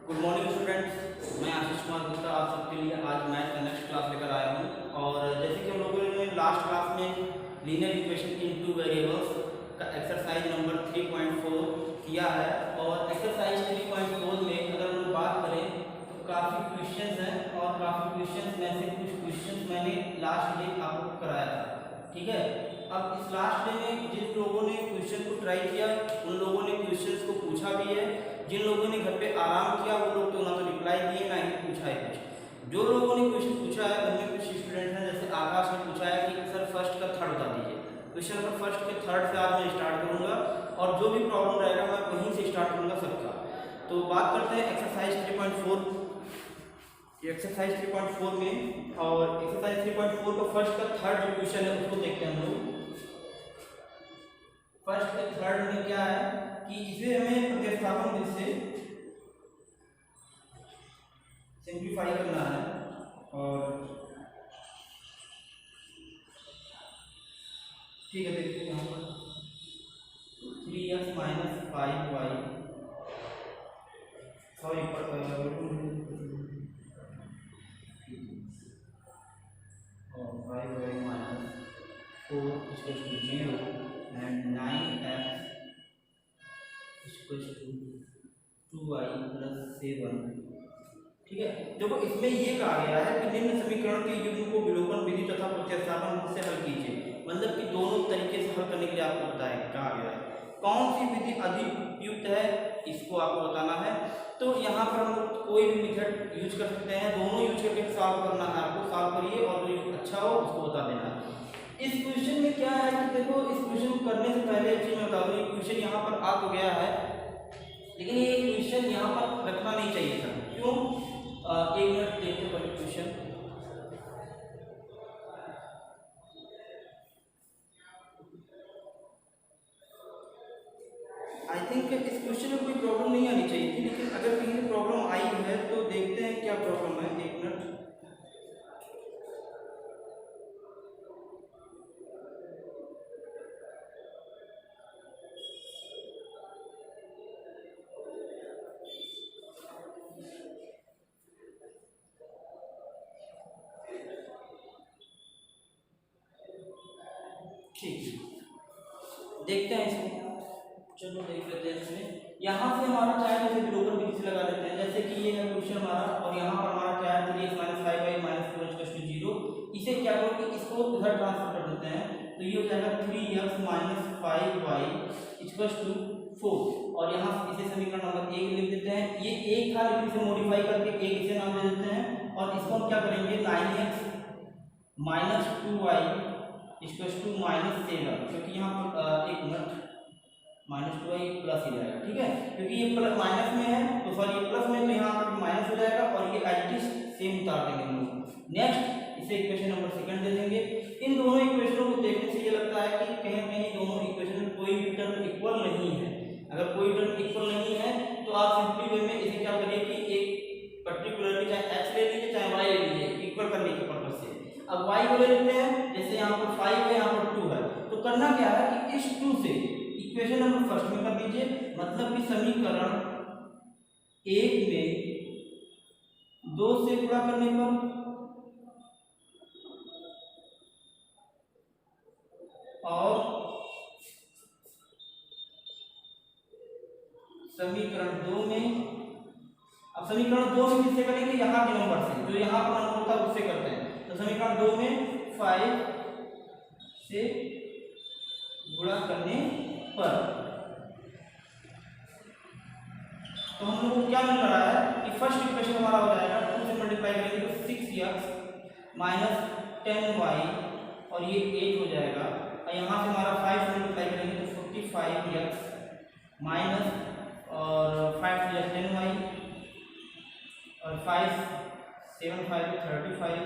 Good morning students, मैं आशीष कुमार गुप्ता आप सबके लिए आज मैथ का नेक्स्ट क्लास लेकर आया हूँ। और जैसे कि हम लोगों ने लास्ट क्लास में linear equation in two variables का एक्सरसाइज नंबर 3.4 किया है। और एक्सरसाइज 3.4 में अगर हम लोग बात करें तो काफ़ी क्वेश्चंस हैं और काफ़ी क्वेश्चंस में से कुछ क्वेश्चंस मैंने लास्ट डे आपको कराया था, ठीक है। अब इस लास्ट डे में जिन लोगों ने क्वेश्चन को ट्राई किया उन लोगों ने क्वेश्चंस को पूछा भी है। जिन लोगों ने घर पे आराम किया वो लोग तो ना तो रिप्लाई दिए ना ही पूछा है कुछ। जो लोगों ने क्वेश्चन पूछा है उनमें कुछ स्टूडेंट हैं, जैसे आकाश ने पूछा है कि सर फर्स्ट का थर्ड बता दीजिए। क्वेश्चन नंबर फर्स्ट के थर्ड से आज मैं स्टार्ट करूँगा और जो भी प्रॉब्लम रहेगा मैं वहीं से स्टार्ट करूँगा सबका। तो बात करते हैं एक्सरसाइज 3.4 एक्सरसाइज 3.4 में। और एक्सरसाइज 3.4 का फर्स्ट का थर्ड जो क्वेश्चन है उसको देखते हैं हम लोग। फर्स्ट के थर्ड में क्या है कि इसे हमें प्रतिस्थापन विधि से सिंप्लीफाई करना है। और ठीक है, देखते हैं यहाँ पर 3x minus 5y sorry 5y minus 4 equal to 0 and 9x equal to 2y plus 7। ठीक है, देखो इसमें ये कहा गया है कि निम्न समीकरण के युग्म को विलोपन विधि तथा प्रतिस्थापन विधि से हल कीजिए। मतलब कि दोनों तरीके से हल करने के लिए आपको बताया कहा गया है कौन सी विधि अधिक उपयुक्त है, इसको आपको बताना है। तो यहाँ पर हम लोग कोई भी मेथड यूज कर सकते हैं, दोनों यूज करके सॉल्व करना है आपको। सॉल्व करिए और जो अच्छा हो उसको बता देना है। इस क्वेश्चन में क्या है कि देखो इस क्वेश्चन को करने से पहले एक चीज मैं बता दूं, ये क्वेश्चन यहाँ पर आ तो गया है लेकिन ये क्वेश्चन यहाँ पर रखना नहीं चाहिए था। क्यों? एक मिनट देखते हैं पहले क्वेश्चन। आई थिंक इस क्वेश्चन में कोई प्रॉब्लम नहीं आनी चाहिए थी, लेकिन अगर कहीं प्रॉब्लम आई है तो देखते हैं क्या प्रॉब्लम है। एक मिनट, ठीक देखते हैं इसमें। चलो देख लेते हैं इसमें। यहाँ से हमारा क्या है, जैसे विलोपन विधि से लगा लेते हैं। जैसे कि ये है क्वेश्चन हमारा और यहाँ पर हमारा क्या है 3x minus 5y minus 4 equal to 0। इसे क्या करो कि इसको इधर ट्रांसफर कर देते हैं तो ये हो जाएगा 3x minus 5y equal to 4। और यहाँ इसे समीकरण नंबर 1 लिख देते हैं। ये एक था लेकिन इसे मॉडिफाई करके एक इसे नाम दे देते हैं। और इसको हम क्या करेंगे 9x minus 2y equal to minus 7, क्योंकि यहाँ पर एक मिनट माइनस 2y प्लस ही जाएगा, ठीक है। क्योंकि ये प्लस माइनस में है तो सॉरी ये प्लस में तो यहाँ पर माइनस हो जाएगा और ये एच सेम उतार देंगे हम लोग। नेक्स्ट इसे इक्वेशन नंबर सेकंड दे देंगे। इन दोनों इक्वेशनों को देखने से ये लगता है कि कहीं कहीं दोनों इक्वेशन में कोई भी टर्म इक्वल नहीं है। अगर कोई टर्म इक्वल नहीं है तो आप सिंपली वे में इसे क्या करिए कि एक पर्टिकुलरली चाहे x ले लीजिए चाहे y ले लीजिए इक्वल करने के पर्पज से। अब y को ले लेते हैं, जैसे यहाँ पर 5 है यहाँ पर 2 है, तो करना क्या है कि इस 2 से इक्वेशन नंबर फर्स्ट में कर दीजिए। मतलब कि समीकरण 1 में 2 से गुणा करने पर और समीकरण 2 में, अब समीकरण 2 में किससे करेंगे, यहाँ के नंबर से, जो यहाँ पर नंबर होता है उससे करते हैं। तो समीकरण 2 में 5 से गुणा करने पर तो हम लोग को क्या मिल रहा है कि फर्स्ट इक्वेशन हमारा हो जाएगा 2 से मल्टीप्लाई करेंगे तो 6x माइनस 10y और ये 8 हो जाएगा। और यहाँ से हमारा 5 से मल्टीप्लाई करेंगे तो 45x माइनस और 5 से 10y और 5 7 5 35,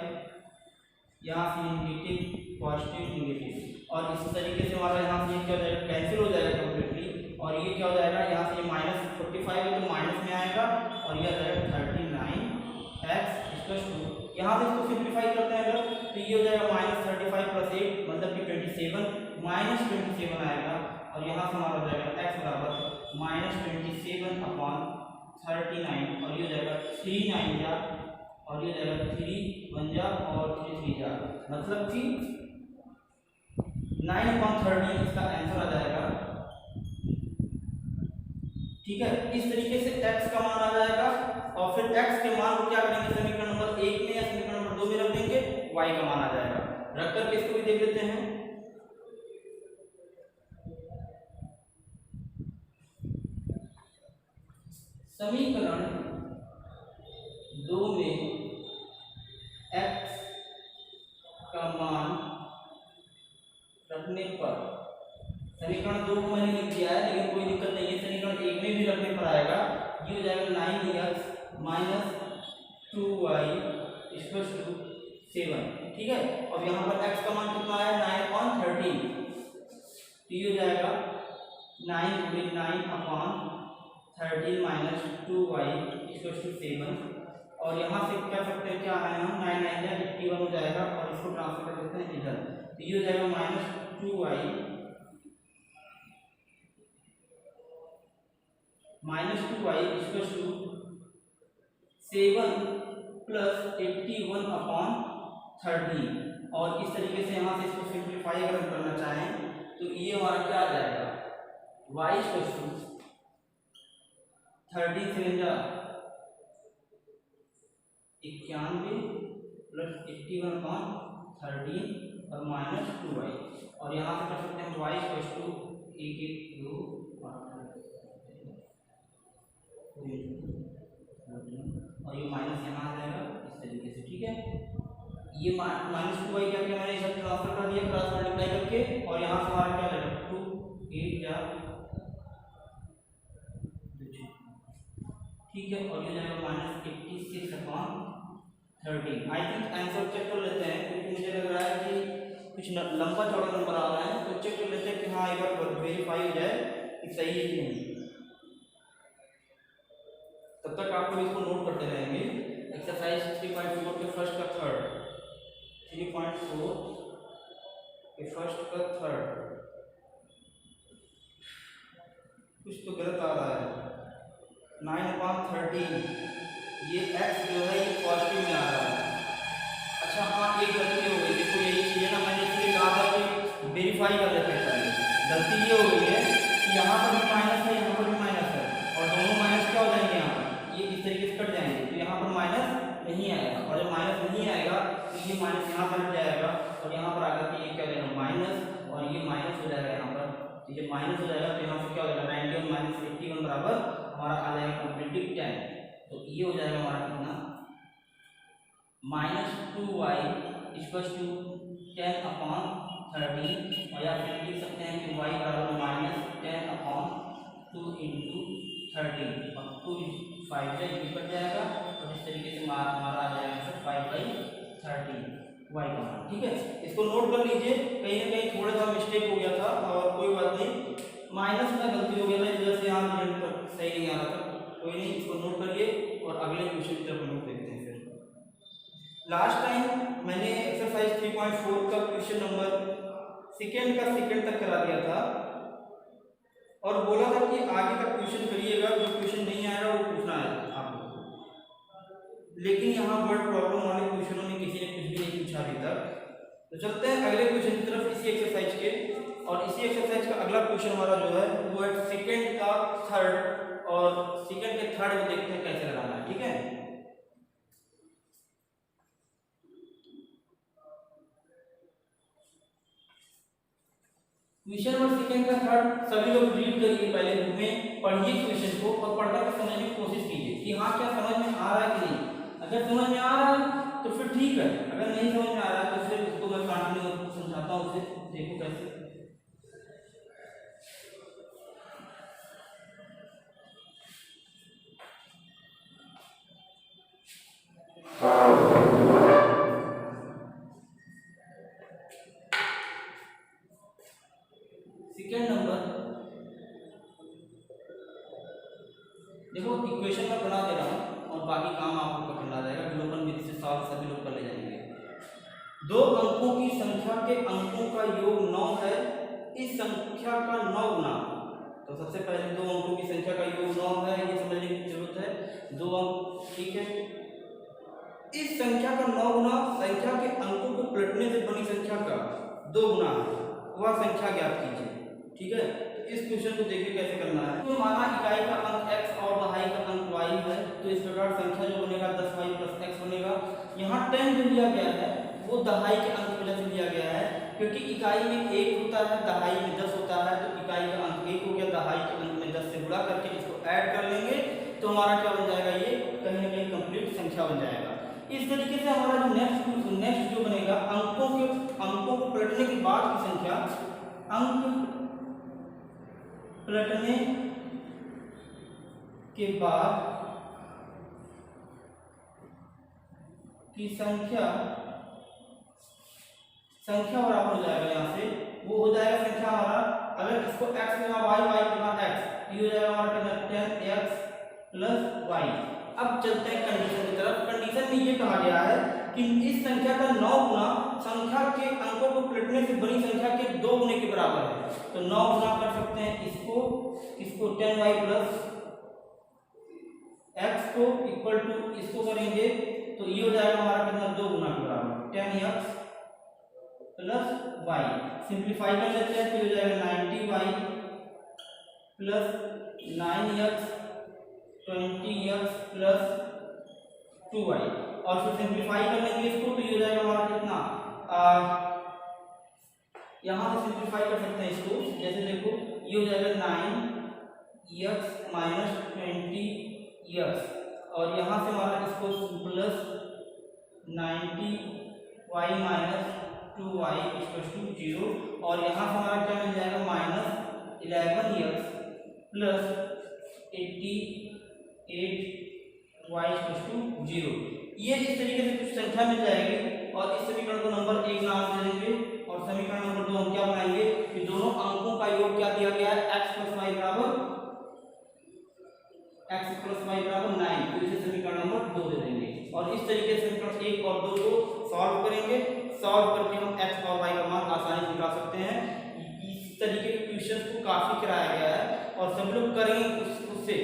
यहाँ से नेगेटिव पॉजिटिव नेगेटिव। और इस तरीके से हमारा यहाँ से क्या हो जाएगा कैंसिल हो जाएगा कंप्लीटली। और ये क्या हो जाएगा यहाँ से माइनस 45 है तो माइनस में आएगा और ये आ जाएगा 39x इक्वल टू, यहाँ से इसको सिंप्लीफाई करते हैं अगर तो ये हो जाएगा माइनस 35 प्लस 8 मतलब कि 27 माइनस 27 आएगा। और यहाँ से हमारा हो जाएगा x बराबर -27/3 39 और ये हो जाएगा 3 9 जा और ये हो जाएगा 3 1 जा और 3 3 जा, मतलब कि 9/30 इसका आंसर आ जाएगा। ठीक है, इस तरीके से x का मान आ जाएगा और फिर x के मान को क्या करेंगे, समीकरण नंबर 1 में या समीकरण नंबर 2 में रख देंगे, y का मान आ जाएगा। रख करके इसको भी देख लेते हैं। समीकरण 2 में x का मान रखने पर, समीकरण 2 को मैंने लिख दिया है लेकिन कोई दिक्कत नहीं है, समीकरण 1 में भी रखने पर आएगा। ये हो जाएगा 9x माइनस 2y = 7। ठीक है, और यहाँ पर x का मान कितना आया 9/13, तो ये हो जाएगा 9/9/13 माइनस 2y = 7। और यहाँ से क्या सकते हैं, क्या आया हम 9 9 या 81 हो जाएगा और इसको ट्रांसफर कर देते हैं इधर, तो ये हो जाएगा -2y = 7 + 81/13। और इस तरीके से यहाँ से इसको सिंप्लीफाई अगर हम करना चाहें तो ये हमारा क्या आ जाएगा, y = 13 7 जा 91 + 81/13 और -2y, और यहाँ से कर सकते हैं y = 1 1 2 और ये माइनस यहाँ आ जाएगा इस तरीके से। ठीक है, ये -2y क्या किया मैंने इधर ट्रांसफर कर दिया क्रॉस मल्टीप्लाई करके, और यहाँ से हमारा क्या आएगा 2 8 जा, ठीक है, और ये जाएगा -86/13। आई थिंक आंसर चेक कर लेते हैं क्योंकि मुझे लग रहा है कि कुछ लंबा चौड़ा नंबर आ रहा है, तो चेक कर लेते हैं कि हाँ एक बार वेरीफाई हो जाए कि सही है कि नहीं। तब तक आप लोग इसको नोट करते रहेंगे। एक्सरसाइज 3.4 के फर्स्ट का थर्ड, 3.4 के फर्स्ट का थर्ड, कुछ तो गलत आ रहा है। 9/13 ये x जो है ये पॉजिटिव में आ रहा है। अच्छा हाँ, एक गलती हो गई, देखो यही चीज़ है ना, मैंने इसलिए कहा था कि वेरीफाई कर लेते हैं पहले। गलती ये हो गई है कि यहाँ पर भी माइनस है, यहाँ पर भी माइनस है, और दोनों माइनस क्या हो जाएंगे, यहाँ पर ये इस तरीके से कट जाएंगे, तो यहाँ पर माइनस नहीं आएगा, और जब माइनस नहीं आएगा तो ये माइनस यहाँ पर हट जाएगा और यहाँ पर आकर के ये क्या हो जाएगा माइनस, और ये माइनस हो जाएगा यहाँ पर, तो ये माइनस हो जाएगा, तो यहाँ से क्या हो जाएगा 91 - 81 बराबर हमारा आ जाएगा कंप्लीटिव 10। तो ये हो जाएगा हमारा कितना -2y = 10/13, और या फिर लिख सकते हैं कि y बराबर -10/2 × 13 और 2 5 से ये कट जाएगा, और इस तरीके से हमारा आ जाएगा 5/13 y का मान। ठीक है, इसको नोट कर लीजिए, कहीं ना कहीं थोड़ा सा मिस्टेक हो गया था और कोई बात नहीं, माइनस में गलती हो गया था, इस वजह से यहाँ रिजल्ट पर सही नहीं आ रहा था, कोई नहीं, इसको नोट करिए और अगले क्वेश्चन की तरफ हम लोग देखते हैं। फिर लास्ट टाइम मैंने एक्सरसाइज 3.4 का क्वेश्चन नंबर सेकंड तक करा दिया था और बोला था कि आगे का क्वेश्चन करिएगा, जो क्वेश्चन नहीं आएगा वो पूछना है आप लोग को। लेकिन यहाँ वर्ड प्रॉब्लम वाले क्वेश्चनों में किसी ने कुछ भी नहीं पूछा अभी तक, तो चलते हैं अगले क्वेश्चन की तरफ इसी एक्सरसाइज के। और इसी एक्सरसाइज का अगला क्वेश्चन हमारा जो है वो है सेकंड का थर्ड, और सेकंड के थर्ड में देखते हैं कैसे लगाना है। ठीक है, क्वेश्चन नंबर सेकंड का थर्ड सभी लोग रीड करिए, पहले बुक में पढ़िए क्वेश्चन को और पढ़कर समझने की कोशिश कीजिए कि हाँ क्या समझ में आ रहा है कि नहीं। अगर समझ में आ रहा है तो फिर ठीक है, अगर नहीं समझ में आ रहा है तो फिर उसको मैं कंटिन्यू समझाता हूँ, उसे देखो कैसे। सेकंड नंबर देखो, इक्वेशन मैं बना दे रहा हूँ और बाकी काम आप लोग का करना रहेगा, विलोपन विधि से सॉल्व सभी लोग कर ले जाएंगे। दो अंकों की संख्या के अंकों का योग 9 है, इस संख्या का 9 गुना। तो सबसे पहले दो अंकों की संख्या का योग 9 है, ये समझने की जरूरत है। 2 अंक, ठीक है। इस संख्या का 9 गुना संख्या के अंकों को पलटने से बनी संख्या का 2 गुना है, वह संख्या ज्ञात कीजिए, ठीक है। तो इस क्वेश्चन को देखिए कैसे करना है। तो माना इकाई का अंक x और दहाई का अंक y है, तो इस प्रकार संख्या जो बनेगा 10y + x बनेगा। यहाँ 10 जो लिया गया है वो दहाई के अंक की वजह से लिया गया है, क्योंकि इकाई में 1 होता है, दहाई में 10 होता है, तो इकाई का अंक 1 हो गया, दहाई के अंक में 10 से गुणा करके इसको ऐड कर लेंगे तो हमारा क्या बन जाएगा, ये कहीं ना कहीं कंप्लीट संख्या बन जाएगा। इस तरीके से हमारा जो नेक्स्ट जो बनेगा अंकों को पलटने के बाद की संख्या, अंक पलटने के बाद की संख्या बराबर हो जाएगा, यहाँ से वो हो जाएगा संख्या हमारा, अगर इसको x गुना y, y गुना x, ये हो जाएगा हमारा 10x + y। अब चलते हैं कंडीशन की तरफ। कंडीशन में ये कहा गया है कि इस संख्या का 9 गुना संख्या के अंकों को पलटने से बनी संख्या के 2 गुने के बराबर है, तो 9 गुना कर सकते हैं इसको 10y + x को इक्वल टू इसको करेंगे तो ये हो जाएगा हमारा कितना, 2 गुना के बराबर 10x + y। सिंप्लीफाई कर लेते हैं तो हो जाएगा 90y + 9x 20x + 2y, और फिर सिंप्लीफाई कर लेंगे इसको तो ये हो जाएगा हमारा कितना, यहाँ से सिंप्लीफाई कर सकते हैं इसको, जैसे देखो ये हो जाएगा 9x - 20x, और यहाँ से हमारा इसको प्लस 90y - 2y = 0, और यहाँ से हमारा क्या मिल जाएगा, -11x + 88y = 0। ये इस तरीके से कुछ संख्या मिल जाएगी, और इस समीकरण को नंबर 1 नाम दे देंगे, और समीकरण नंबर 2 हम क्या बनाएंगे कि दोनों अंकों का योग क्या दिया गया है, x + y = 9, तो इसे समीकरण नंबर 2 दे देंगे, और इस तरीके से समीकरण 1 और 2 को सॉल्व करेंगे। सॉल्व करके हम x और y का मान आसानी से निकाल सकते हैं। इस तरीके के क्वेश्चन को काफी कराया गया है, और सब लोग करेंगे, उससे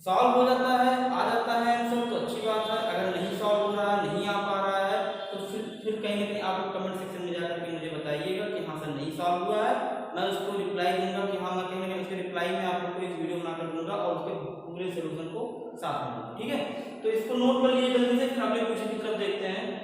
सॉल्व हो जाता है, आ जाता है आंसर तो अच्छी बात है, अगर नहीं सॉल्व हो रहा है, नहीं आ पा रहा है, तो फिर कहीं ना कहीं आप लोग कमेंट सेक्शन में जाकर के मुझे बताइएगा कि हाँ सर नहीं सॉल्व हुआ है, मैं उसको रिप्लाई दूंगा कि हाँ, मैं कहीं ना कहीं उसके रिप्लाई में आप लोग को एक वीडियो बनाकर दूंगा और उसके पूरे सोल्यूशन को साथ में दूंगा, ठीक है। तो इसको नोट कर लीजिए जल्दी से, फिर अगले क्वेश्चन की तरफ देखते हैं।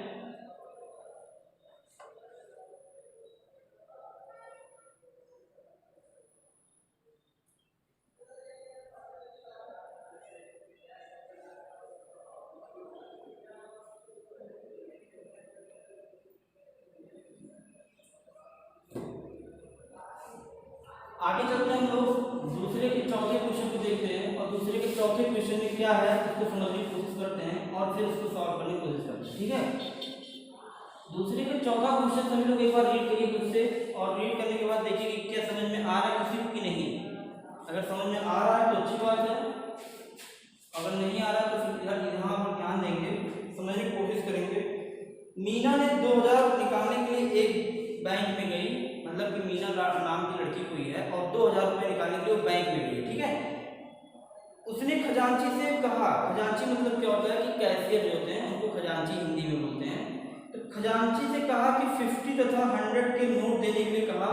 आगे चलते हैं हम लोग दूसरे के चौथे क्वेश्चन को देखते हैं, और दूसरे के चौथे क्वेश्चन में क्या है उसको समझने की कोशिश करते हैं, और फिर उसको सॉल्व करने की कोशिश करते हैं, ठीक है। दूसरे का चौथा क्वेश्चन सभी लोग एक बार रीड करिए खुद से, और रीड करने के बाद देखिए कि क्या समझ में आ रहा है किसी को कि नहीं। अगर समझ में आ रहा है तो अच्छी बात है, अगर नहीं आ रहा है तो फिर यहाँ पर ध्यान देंगे, समझने की कोशिश करेंगे। मीना ने 2000 निकालने के लिए एक बैंक में गई, मतलब कि मीना नाम की लड़की कोई है, और 2000 रुपये निकालने के लिए वो बैंक में गई, ठीक है। उसने खजांची से कहा, खजांची मतलब क्या होता है कि कैशियर जो होते हैं उनको खजांची हिंदी में बोलते हैं, तो खजांची से कहा कि 50 तथा 100 के नोट देने के लिए कहा,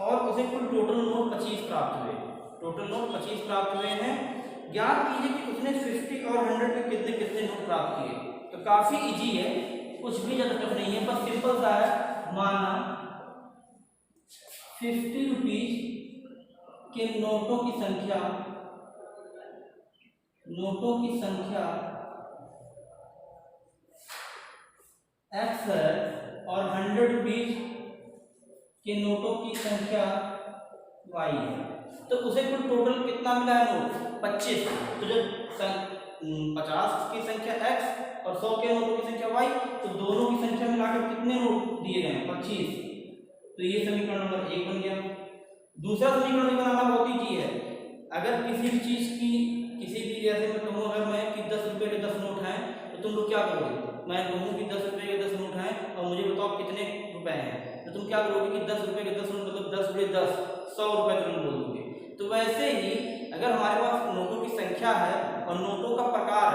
और उसे कुल टोटल नोट 25 प्राप्त हुए, टोटल नोट 25 प्राप्त हुए हैं। ज्ञात कीजिए कि उसने 50 और 100 के कितने कितने नोट प्राप्त किए। तो काफी इजी है, कुछ भी ज्यादा टफ नहीं है, बस सिंपल सा है। माना 50 रुपीज के नोटों की संख्या x है, और 100 रुपीज के नोटों की संख्या y है, तो उसे कुल टोटल कितना मिला है नोट, 25। तो जब 50 की संख्या x और 100 के नोटों की संख्या y, तो दोनों की संख्या मिलाकर कितने नोट दिए गए हैं, 25। तो ये समीकरण नंबर 1 बन गया। दूसरा समीकरण बनाना बहुत ईजी है। अगर किसी भी चीज की, किसी भी, जैसे मैं कहूँ अगर मैं कि 10 रुपए के 10 नोट हैं, तो तुम लोग क्या करोगे, मैं कहूँ कि 10 रुपए के 10 नोट हैं और मुझे बताओ कितने रुपए हैं, तो तुम क्या करोगे कि 10 रुपए के 10 नोट मतलब 10 × 10 100 रुपए तुरंत बोल दोगे। तो वैसे ही अगर हमारे पास नोटों की संख्या है और नोटों का प्रकार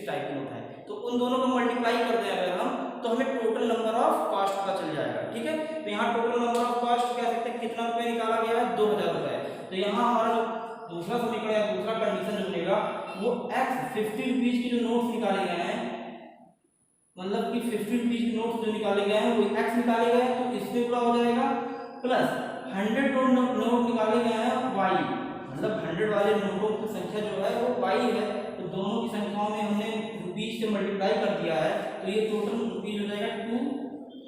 टाइप की नोट है, तो उन दोनों को मल्टीप्लाई कर दें अगर हम, तो हमें टोटल नंबर ऑफ कॉस्ट पता चल जाएगा। ठीक है, तो यहाँ टोटल नंबर ऑफ कॉस्ट कह सकते हैं कितना रुपये निकाला गया है, 2000 रुपये। तो यहाँ हमारा जो दूसरा समीकरण या दूसरा कंडीशन जो बनेगा वो एक्स 50 रुपीज की जो नोट्स निकाले गए हैं, मतलब कि 50 रुपीज की नोट्स जो निकाले गए हैं वो एक्स निकाले गए हैं, तो इससे पूरा हो जाएगा, प्लस 100 नोट निकाले गए हैं वाई, मतलब 100 वाले नोटों की संख्या जो है वो वाई है, तो दोनों की संख्याओं में हमने रुपीज से मल्टीप्लाई कर दिया है, तो ये टोटल रुपीज हो जाएगा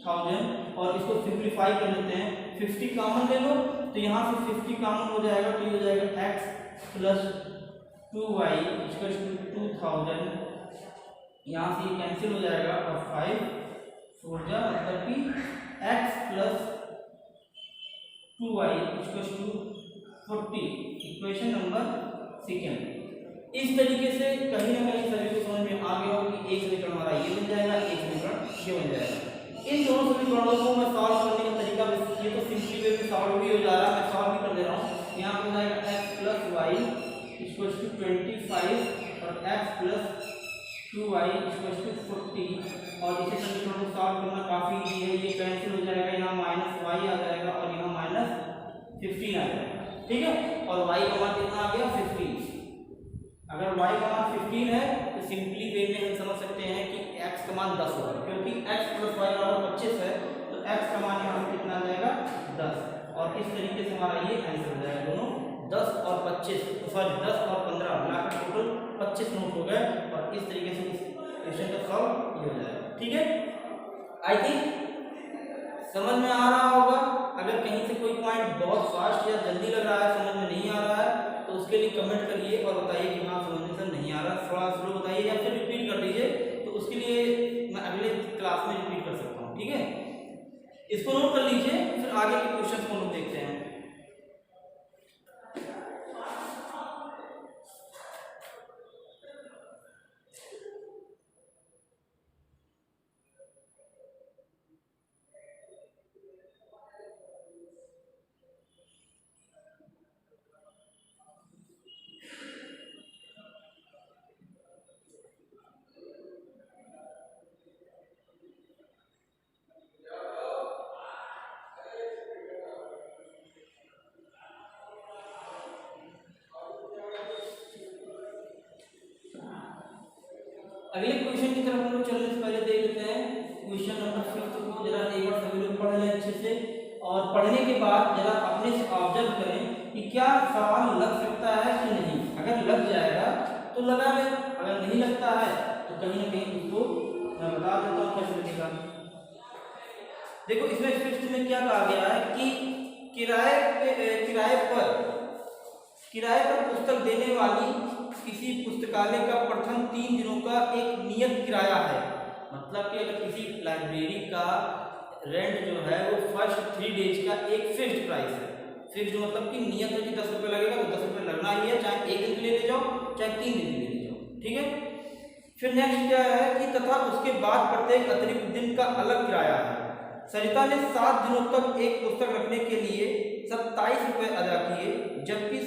2000। और इसको सिंप्लीफाई कर लेते हैं, 50 कॉमन ले लो, तो यहाँ से 50 कॉमन हो जाएगा, तो ये हो जाएगा x plus 2y equal to 2000। यहाँ से ये कैंसिल हो जाएगा और 5 4 जा मतलब कि x plus 2y equal to 40, equation number second. इस तरीके से कहीं ना कहीं सभी को समझ में आ गया हो कि एक समीकरण हमारा ये बन जाएगा, एक समीकरण ये बन जाएगा। इन दोनों समीकरणों को मैं सॉल्व करने का तरीका, ये तो सिंपली वे में सॉल्व भी हो जा रहा है, मैं सॉल्व भी कर दे रहा हूँ। यहाँ पर हो जाएगा x plus y equal to 25 और x plus 2y equal to 40, और इसे समीकरण को सॉल्व करना काफी इजी है, ये कैंसिल हो जाएगा, यहाँ माइनस वाई आ जाएगा और यहाँ माइनस 15 आ जाएगा। ठीक है, और y का मान कितना आ गया 15। अगर y का मान 15 है तो सिंपली वे में हम समझ सकते हैं कि x का मान 10 होगा, क्योंकि x प्लस वाई बराबर 25 है, तो x का मान यहाँ पे कितना आ जाएगा 10, और इस तरीके से हमारा ये आंसर हो जाएगा। दोनों 10 और 25, सॉरी 10 और 15 मिलाकर टोटल 25 नोट हो गए, और इस तरीके से इस क्वेश्चन का सॉल्व ये हो जाएगा। ठीक है, आई थिंक समझ में आ रहा होगा। अगर कहीं से कोई पॉइंट बहुत फास्ट या जल्दी लग रहा है, समझ में नहीं आ रहा है, तो उसके लिए कमेंट करिए और बताइए कि हाँ समझने से नहीं आ रहा, थोड़ा स्लो बताइए या फिर रिपीट कर दीजिए, तो उसके लिए मैं अगले क्लास में रिपीट कर सकता हूँ। ठीक है, इसको नोट कर लीजिए, फिर आगे के क्वेश्चन को हम देखते हैं। अगले क्वेश्चन की तरफ हम लोग चलने से पहले देख लेते हैं क्वेश्चन नंबर 5 को, जरा एक बार सभी लोग पढ़ लें अच्छे से, और पढ़ने के बाद जरा अपने से ऑब्जर्व करें कि क्या सवाल लग सकता है कि नहीं। अगर लग जाएगा तो लगा लें, अगर नहीं लगता है तो कहीं ना कहीं उसको मैं बता देता हूँ कैसे लगेगा। देखो इसमें फिफ्थ में क्या कहा गया है कि किराए पर पुस्तक देने वाली किसी पुस्तकालय का प्रथम 3 दिनों का एक नियत किराया है। मतलब कि अगर किसी लाइब्रेरी का रेंट जो है वो फर्स्ट 3 डेज का एक फिक्स्ड प्राइस है। फिक्स्ड मतलब कि नियत है कि 10 रुपये लगेगा तो 10 रुपये लगना ही है, चाहे 1 दिन के लिए ले जाओ चाहे 3 दिन के लिए ले जाओ। ठीक है, फिर नेक्स्ट क्या है कि तथा उसके बाद प्रत्येक अतिरिक्त दिन का अलग किराया है। सरिता ने 7 दिनों तक एक पुस्तक रखने के लिए 27 रुपये अदा किए, जबकि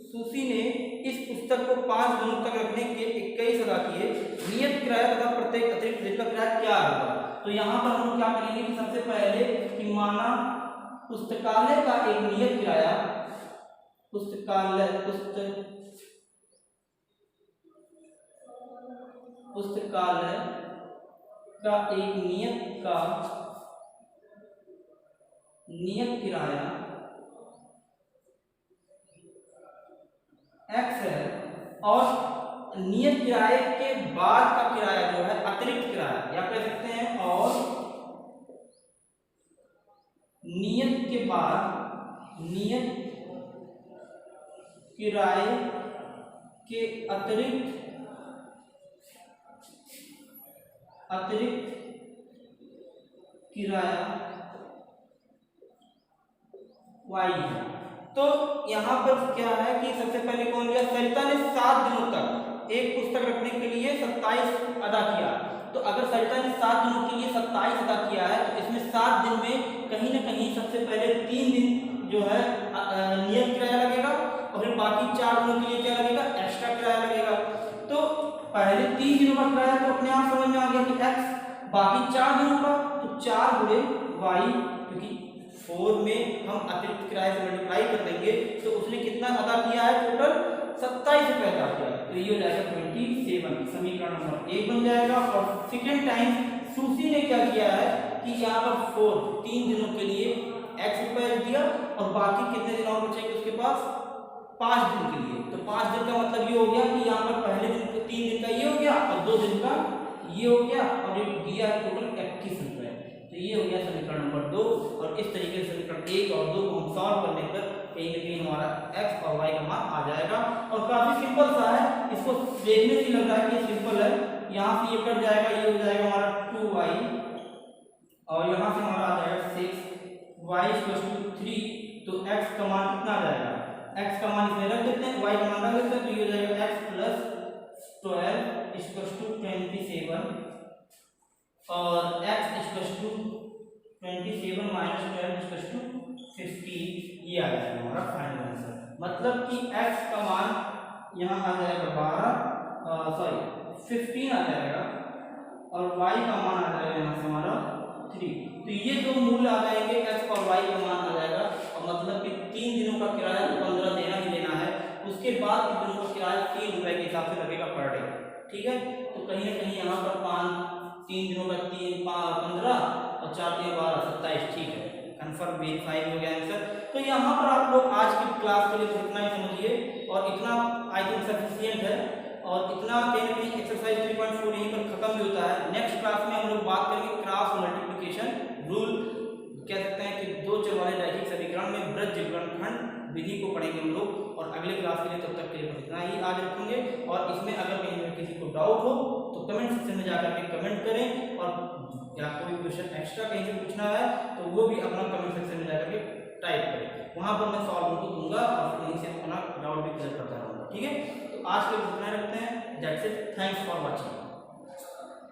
सुशी ने इस पुस्तक को 5 दिनों तक रखने के 21 अदा किए। नियत किराया तथा प्रत्येक अतिरिक्त दिन का किराया क्या होगा। तो यहाँ पर हम क्या करेंगे कि सबसे पहले कि माना पुस्तकालय का एक नियत किराया, पुस्तकालय का एक नियत किराया x है, और नियत किराए के बाद का किराया जो है अतिरिक्त किराया, या कह सकते हैं और नियत के बाद नियत किराए के अतिरिक्त किराया y है। तो यहाँ पर क्या है कि सबसे पहले कौन लिया, सरिता ने 7 दिनों तक एक पुस्तक रखने के लिए 27 अदा किया। तो अगर सरिता ने 7 दिनों के लिए 27 अदा किया है तो इसमें 7 दिन में कहीं ना कहीं सबसे पहले 3 दिन जो है नियत किराया लगेगा, और फिर बाकी 4 दिनों के लिए क्या लगेगा, एक्स्ट्रा किराया लगेगा। तो पहले 3 दिनों का किराया तो अपने आप समझ में आ गया कि x, बाकी 4 दिनों का तो 4 गुणे y, क्योंकि 4 में हम अतिरिक्त किराए से मल्टीप्लाई कर देंगे तो उसने कितना अदा किया है, टोटल 27 रुपए अदा किया है, तो ये हो जाएगा 27, समीकरण नंबर 1 बन जाएगा। और सेकेंड टाइम सुशी ने क्या किया है कि यहाँ पर 3 दिनों के लिए x रुपए दिया और बाकी कितने दिन और बचेंगे उसके पास, 5 दिन के लिए। तो 5 दिन का मतलब ये हो गया कि यहाँ पर पहले दिन 3 दिन का ये हो गया और 2 दिन का ये हो गया और ये दिया टोटल 21 रुपए। तो ये हो गया समीकरण नंबर 2। और इस तरीके से समीकरण 1 और 2 को हम सॉल्व करने पर कहीं ना कहीं हमारा x और y का मान आ जाएगा। और काफी सिंपल सा है, इसको देखने से लग रहा है कि सिंपल है। यहाँ से ये कट जाएगा, ये हो जाएगा हमारा 2y और यहाँ से हमारा आ जाएगा 6, y = 3। तो x का मान कितना आ जाएगा, x का मान इसमें रख देते हैं, y का मान रख देते हैं, तो ये हो जाएगा x + 12 = 27 और x = 27 - 12 = 15। ये आ जाएगा हमारा फाइनल आंसर। मतलब कि x का मान यहाँ आ जाएगा 15 आ जाएगा और y का मान आ जाएगा यहाँ से हमारा 3। तो ये दो मूल्य आ जाएंगे, x और y का मान आ जाएगा। और मतलब कि 3 दिनों का किराया तो 15 देना ही देना है, उसके बाद के दिनों का किराया 3 रुपए के हिसाब से लगेगा पर डे। ठीक है, तो कहीं ना कहीं यहाँ पर 3 दिनों का 3 5 15 और 4 3 12 27। ठीक है, कंफर्म वेरीफाई हो गया आंसर। तो यहाँ पर आप लोग आज की क्लास के लिए तो इतना ही समझिए और इतना आई थिंक सफिशिएंट है। और इतना कहीं एक्सरसाइज 3.4 यहीं पर खत्म भी होता है। नेक्स्ट क्लास में हम लोग बात करेंगे क्रॉस मल्टीप्लिकेशन रूल, कह सकते हैं कि 2 चर वाले रैखिक समीकरण में वृत्त गुणनखंड विधि को पढ़ेंगे हम लोग। और अगले क्लास के लिए तब तक के लिए इतना ही आज रखेंगे। और इसमें अगर कहीं पर किसी को डाउट हो तो कमेंट सेक्शन में जाकर के कमेंट करें, और या कोई क्वेश्चन एक्स्ट्रा कहीं से पूछना है तो वो भी अपना कमेंट सेक्शन में जाकर के टाइप करें, वहां पर मैं सॉल्व उनको दूंगा और कहीं से अपना डाउट भी क्लियर करता रहूँगा। ठीक है, तो आज के लिए इतना रखते हैं। That's it, thanks for watching.